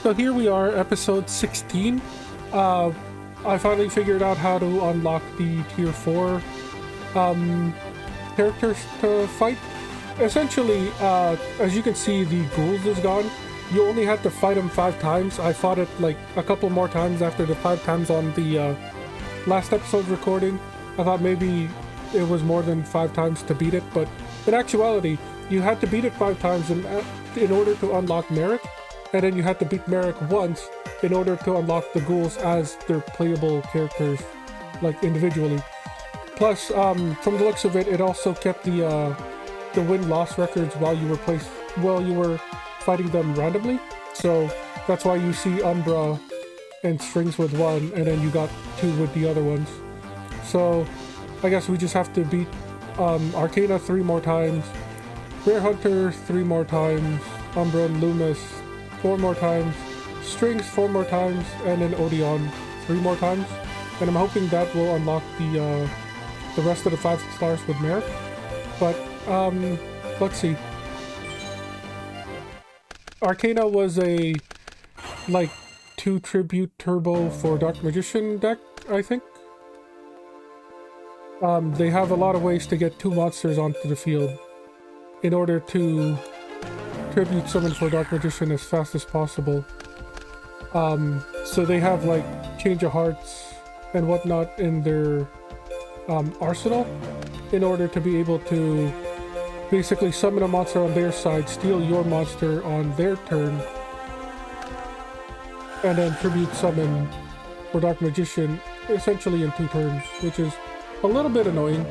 So here we are, episode 16. I finally figured out how to unlock the tier 4 characters to fight. Essentially, as you can see, the ghouls is gone. You only had to fight him 5 times. I fought it like a couple more times after the 5 times on the last episode's recording. I thought maybe it was more than 5 times to beat it, but in actuality, you had to beat it 5 times in order to unlock Merrick, and then you had to beat Merrick once in order to unlock the ghouls as their playable characters, like individually. Plus, from the looks of it, it also kept the win-loss records while you were fighting them randomly. So that's why you see Umbra and Strings with one, and then you got 2 with the other ones. So I guess we just have to beat Arkana 3 more times, Rare Hunter 3 more times, Umbra and Loomis 4 more times, Strings 4 more times, and then Odeon 3 more times. And I'm hoping that will unlock the rest of the 5 stars with Merrick. But let's see. Arkana was a like 2 tribute turbo for Dark Magician deck, I think. They have a lot of ways to get 2 monsters onto the field in order to tribute summon for Dark Magician as fast as possible. So they have like Change of Hearts and whatnot in their arsenal in order to be able to basically summon a monster on their side, steal your monster on their turn, and then tribute summon for Dark Magician essentially in 2 turns, which is a little bit annoying.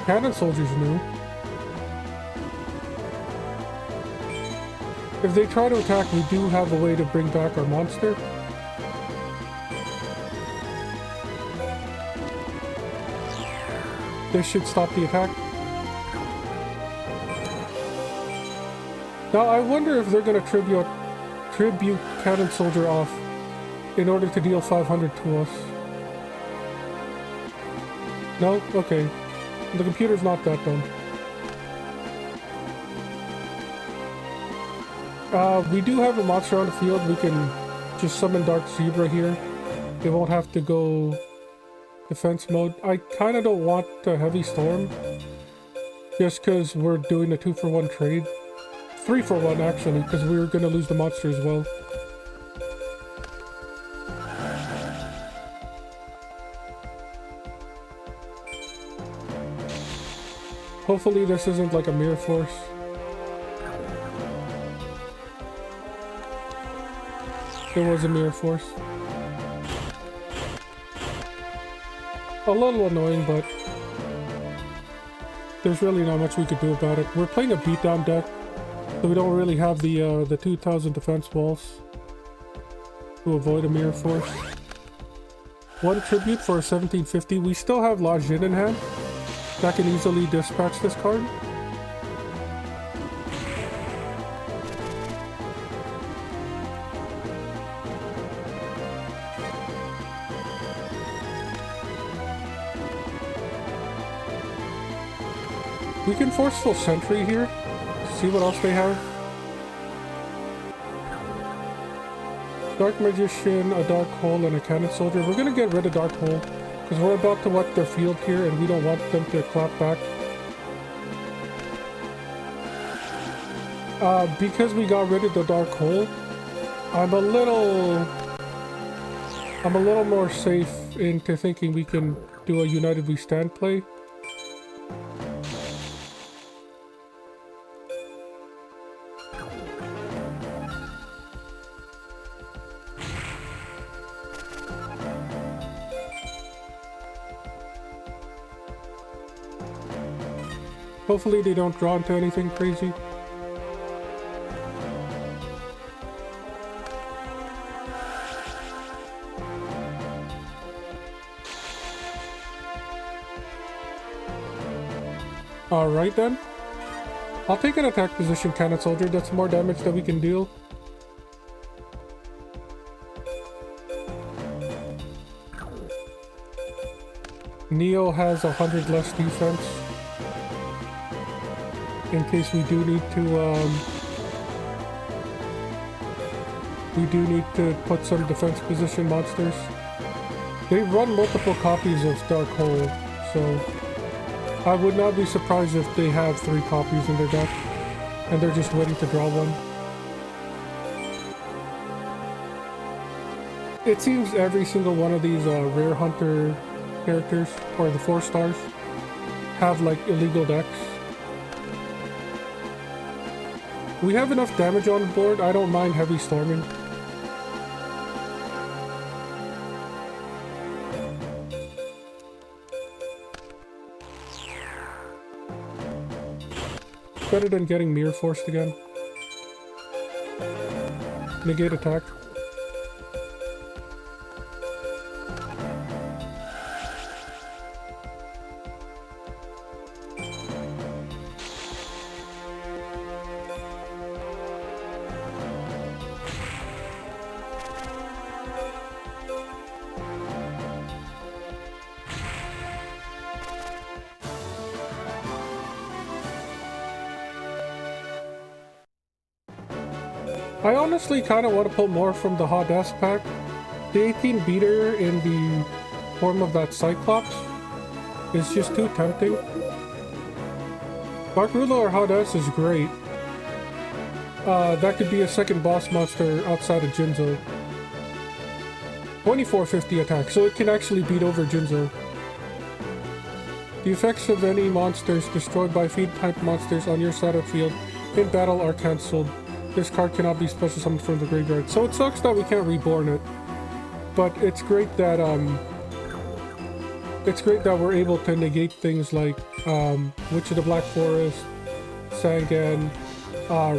Cannon Soldier's new. If they try to attack, we do have a way to bring back our monster. This should stop the attack. Now I wonder if they're going to tribute Cannon Soldier off in order to deal 500 to us. No? Okay. The computer's not that dumb. We do have a monster on the field. We can just summon Dark Zebra here. They won't have to go defense mode. I kind of don't want a Heavy Storm, just because we're doing a 2-for-1 trade. 3-for-1 actually, because we were going to lose the monster as well. Hopefully this isn't like a Mirror Force. There was a Mirror Force. A little annoying, but there's really not much we could do about it. We're playing a beatdown deck, so we don't really have the 2000 defense walls to avoid a Mirror Force. 1 tribute for 1750. We still have La Jin in hand. That can easily dispatch this card. We can Forceful Sentry here. See what else they have. Dark Magician, a Dark Hole, and a Cannon Soldier. We're gonna get rid of Dark Hole, because we're about to wipe their field here and we don't want them to clap back. Because we got rid of the Dark Hole, I'm a little more safe into thinking we can do a United We Stand play. Hopefully they don't draw into anything crazy. Alright then. I'll take an attack position Cannon Soldier. That's more damage that we can deal. Neo has 100 less defense. In case we do need to put some defense position monsters. They run multiple copies of Dark Hole, so I would not be surprised if they have 3 copies in their deck and they're just waiting to draw one. It seems every single one of these Rare Hunter characters, or the 4 stars, have like illegal decks. We have enough damage on the board, I don't mind heavy storming. Better than getting Mirror Forced again. Negate attack. I honestly kind of want to pull more from the Hades pack. The 18 beater in the form of that Cyclops is just too tempting. Dark Ruler or Hades is great. That could be a second boss monster outside of Jinzo. 2450 attack, so it can actually beat over Jinzo. The effects of any monsters destroyed by feed type monsters on your side of the field in battle are cancelled. This card cannot be special summoned from the graveyard. So it sucks that we can't reborn it. But it's great that we're able to negate things like Witch of the Black Forest, Sangan,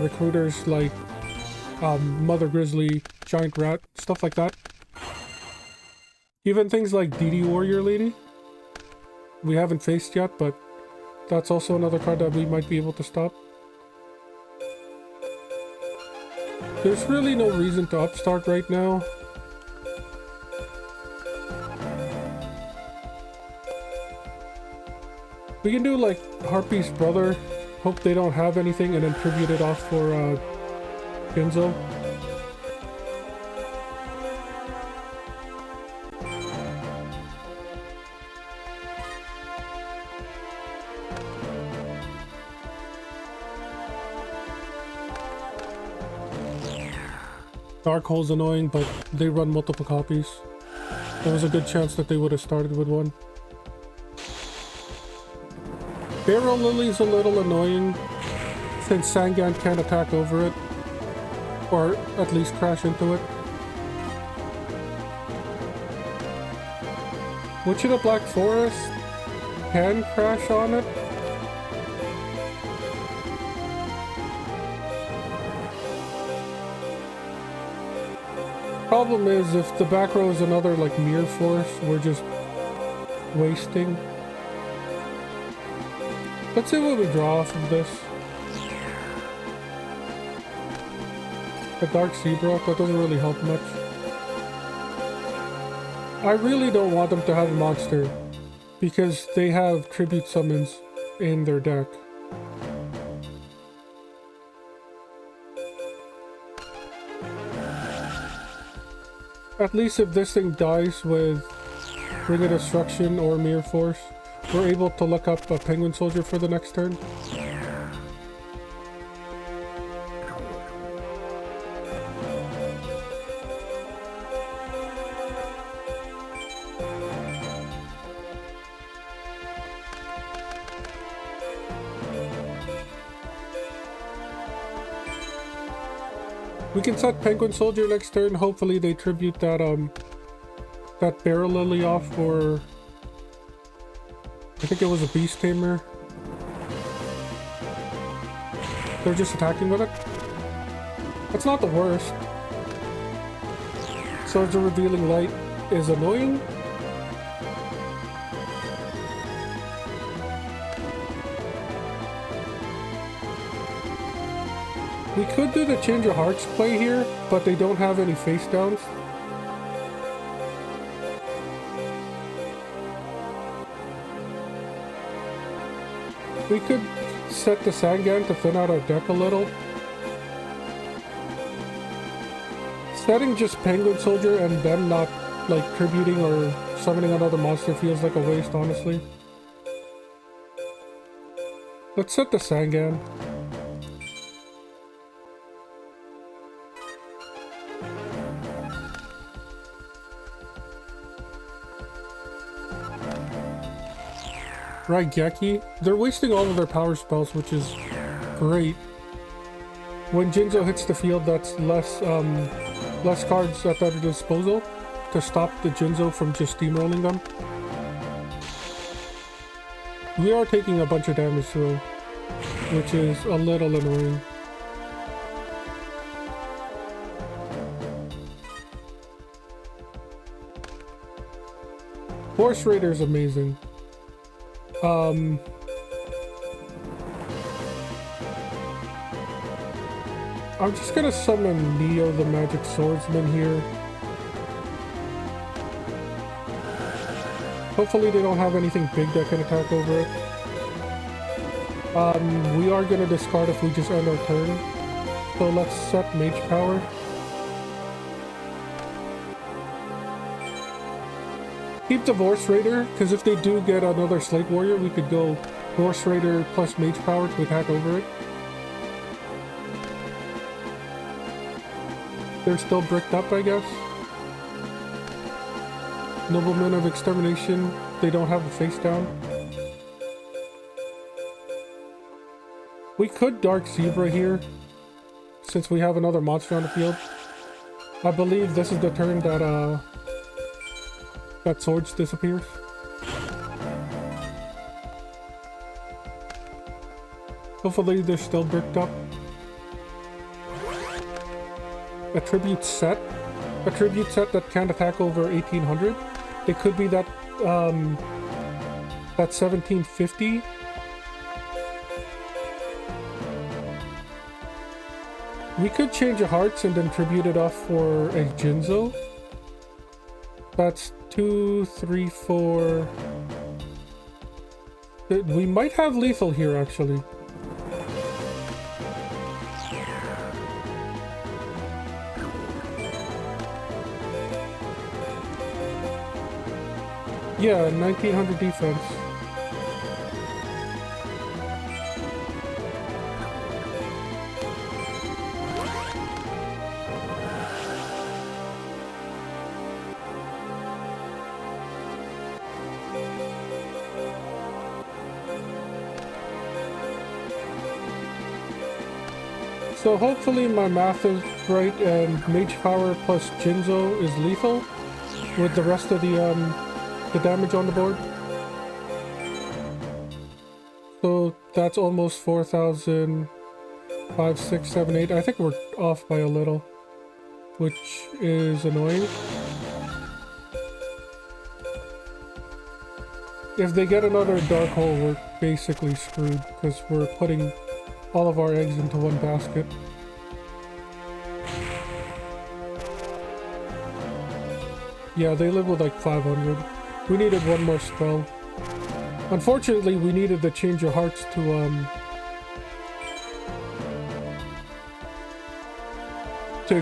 recruiters like Mother Grizzly, Giant Rat, stuff like that. Even things like DD Warrior Lady. We haven't faced yet, but that's also another card that we might be able to stop. There's really no reason to upstart right now. We can do like Harpy's brother, hope they don't have anything, and then tribute it off for Jinzo. Dark Hole's annoying, but they run multiple copies. There was a good chance that they would have started with one. Barrel Lily's a little annoying, since Sangan can't attack over it, or at least crash into it. Witch of the Black Forest can crash on it. Problem is, if the back row is another like Mirror Force, we're just wasting. Let's see what we draw off of this. A Dark Zebra, that doesn't really help much. I really don't want them to have a monster, because they have tribute summons in their deck. At least if this thing dies with Ring of Destruction or Mirror Force, we're able to look up a Penguin Soldier for the next turn. We can set Penguin Soldier next turn. Hopefully they tribute that that Barrel Lily off for, I think it was a Beast Tamer. They're just attacking with it. That's not the worst. Swords of Revealing Light is annoying. We could do the Change of Hearts play here, but they don't have any face downs. We could set the Sangan to thin out our deck a little. Setting just Penguin Soldier and them not like tributing or summoning another monster feels like a waste, honestly. Let's set the Sangan. Raigeki. They're wasting all of their power spells, which is great. When Jinzo hits the field, that's less cards at their disposal to stop the Jinzo from just steamrolling them. We are taking a bunch of damage though, which is a little annoying. Force Raider is amazing. I'm just gonna summon Neo the Magic Swordsman here. Hopefully they don't have anything big that can attack over it. We are gonna discard if we just end our turn. So let's set Mage Power. Keep the Force Raider, because if they do get another Slate Warrior, we could go Force Raider plus Mage Power to attack over it. They're still bricked up, I guess. Noblemen of Extermination, they don't have the face down. We could Dark Zebra here, since we have another monster on the field. I believe this is the turn that, that Swords disappears. Hopefully they're still bricked up. A tribute set that can't attack over 1800. It could be that that 1750. We could change a hearts and then tribute it off for a Jinzo. That's 2, 3, 4. We might have lethal here actually. Yeah, 1900 defense. So hopefully my math is right and Mage Power plus Jinzo is lethal with the rest of the damage on the board. So that's almost 4,000, 5, 6, 7, 8. I think we're off by a little, which is annoying. If they get another Dark Hole, we're basically screwed because we're putting all of our eggs into one basket. Yeah, they live with like 500. We needed one more spell. Unfortunately, we needed the Change of Hearts to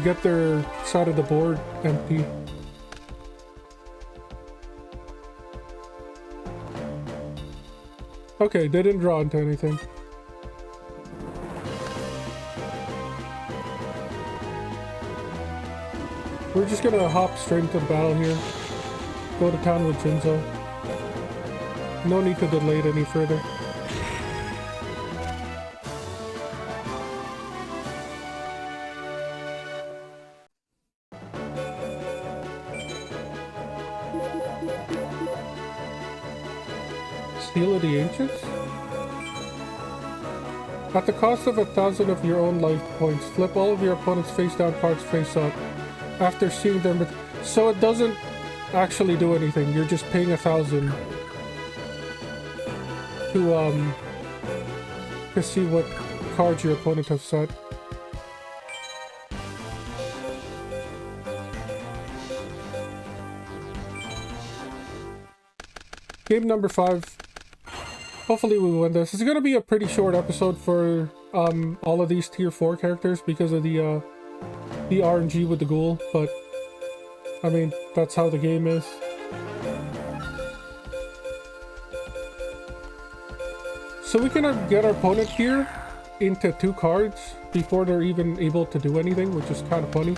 get their side of the board empty. Okay, they didn't draw into anything. We're just gonna hop straight into the battle here. Go to town with Jinzo. No need to delay it any further. Seal of the Ancients? At the cost of 1,000 of your own life points, flip all of your opponent's face down cards face up. After seeing them, so it doesn't actually do anything. You're just paying 1,000 to see what cards your opponent has set. Game number 5. Hopefully we win this. It's gonna be a pretty short episode for all of these tier 4 characters because of the RNG with the ghoul, but I mean, that's how the game is. So we can get our opponent here into 2 cards before they're even able to do anything, which is kind of funny.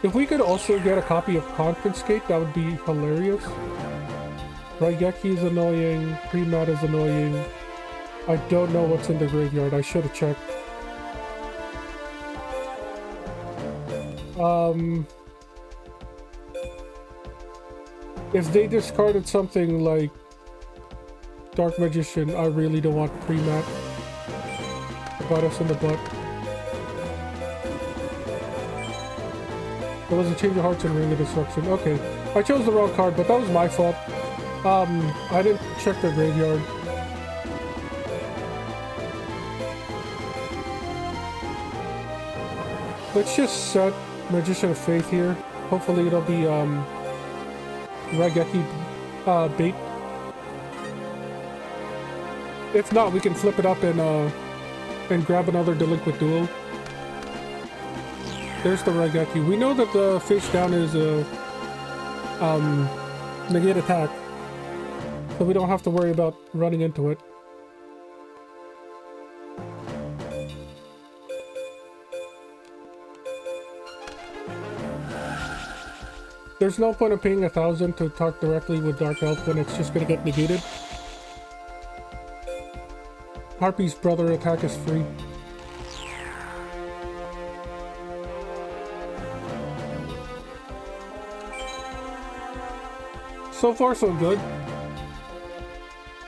If we could also get a copy of Confiscate, that would be hilarious. Raigeki is annoying, Pre-Mat is annoying. I don't know what's in the graveyard, I should have checked. If they discarded something like Dark Magician, I really don't want Pre-Mat to bite us in the butt. There was a Change of Hearts and Ring of Destruction. Okay, I chose the wrong card, but that was my fault. I didn't check the graveyard. Let's just set Magician of Faith here. Hopefully it'll be Raigeki bait. If not, we can flip it up and grab another Delinquent Duo. There's the Raigeki. We know that the face down is a negate attack, so we don't have to worry about running into it. There's no point in paying 1,000 to talk directly with Dark Elf when it's just gonna get negated. Harpy's brother attack is free. So far, so good.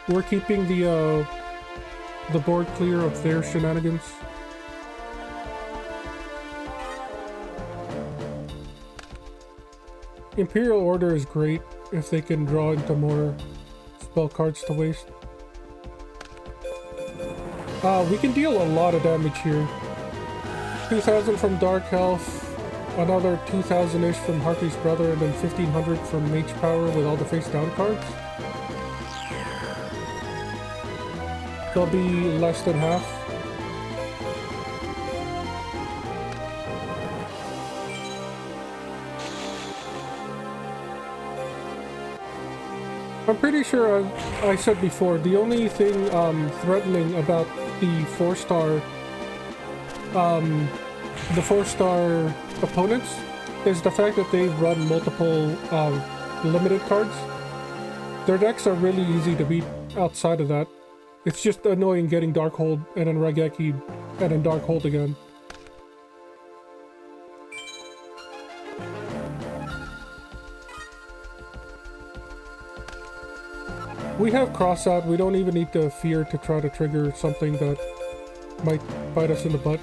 We're keeping the board clear of their shenanigans. Imperial Order is great if they can draw into more spell cards to waste. We can deal a lot of damage here. 2,000 from Dark Elf. Another 2,000-ish from Harpy's brother, and then 1,500 from Mage Power with all the face-down cards. They'll be less than half. I'm pretty sure I said before, the only thing threatening about the 4-star opponents is the fact that they run multiple limited cards. Their decks are really easy to beat outside of that. It's just annoying getting Darkhold and then Raigeki and then Darkhold again. We have Cross Out. We don't even need to fear to try to trigger something that might bite us in the butt.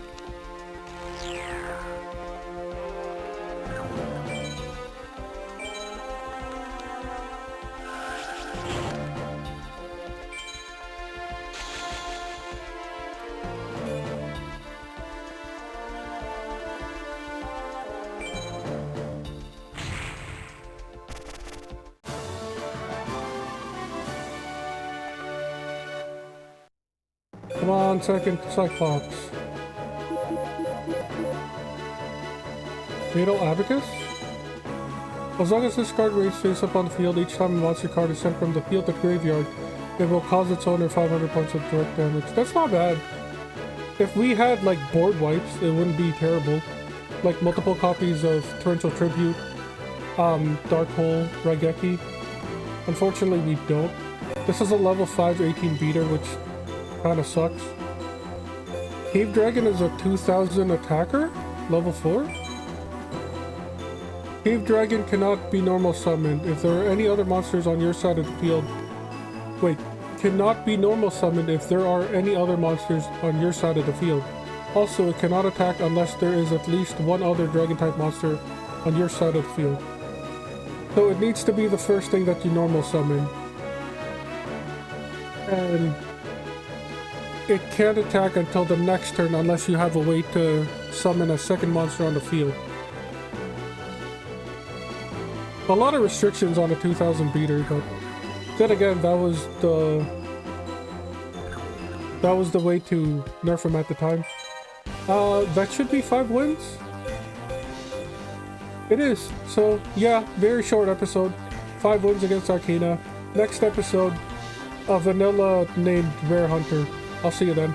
Come on, second Cyclops. Fatal Abacus? As long as this card raised face up on the field, each time a monster card is sent from the field to the graveyard, it will cause its owner 500 points of direct damage. That's not bad. If we had, like, board wipes, it wouldn't be terrible. Like, multiple copies of Torrential Tribute, Dark Hole, Raigeki. Unfortunately, we don't. This is a level 5 18 beater, which kinda sucks. Cave Dragon is a 2,000 attacker? Level 4? Cave Dragon cannot be normal summoned. If there are any other monsters on your side of the field... Wait. Cannot be normal summoned if there are any other monsters on your side of the field. Also, it cannot attack unless there is at least one other Dragon-type monster on your side of the field. So it needs to be the first thing that you normal summon. And... it can't attack until the next turn unless you have a way to summon a second monster on the field. a lot of restrictions on a 2000 beater, but then again, that was the way to nerf him at the time. That should be 5 wins. It is. So yeah, very short episode. 5 wins against Arkana. Next episode, a vanilla named Rare Hunter. I'll see you then.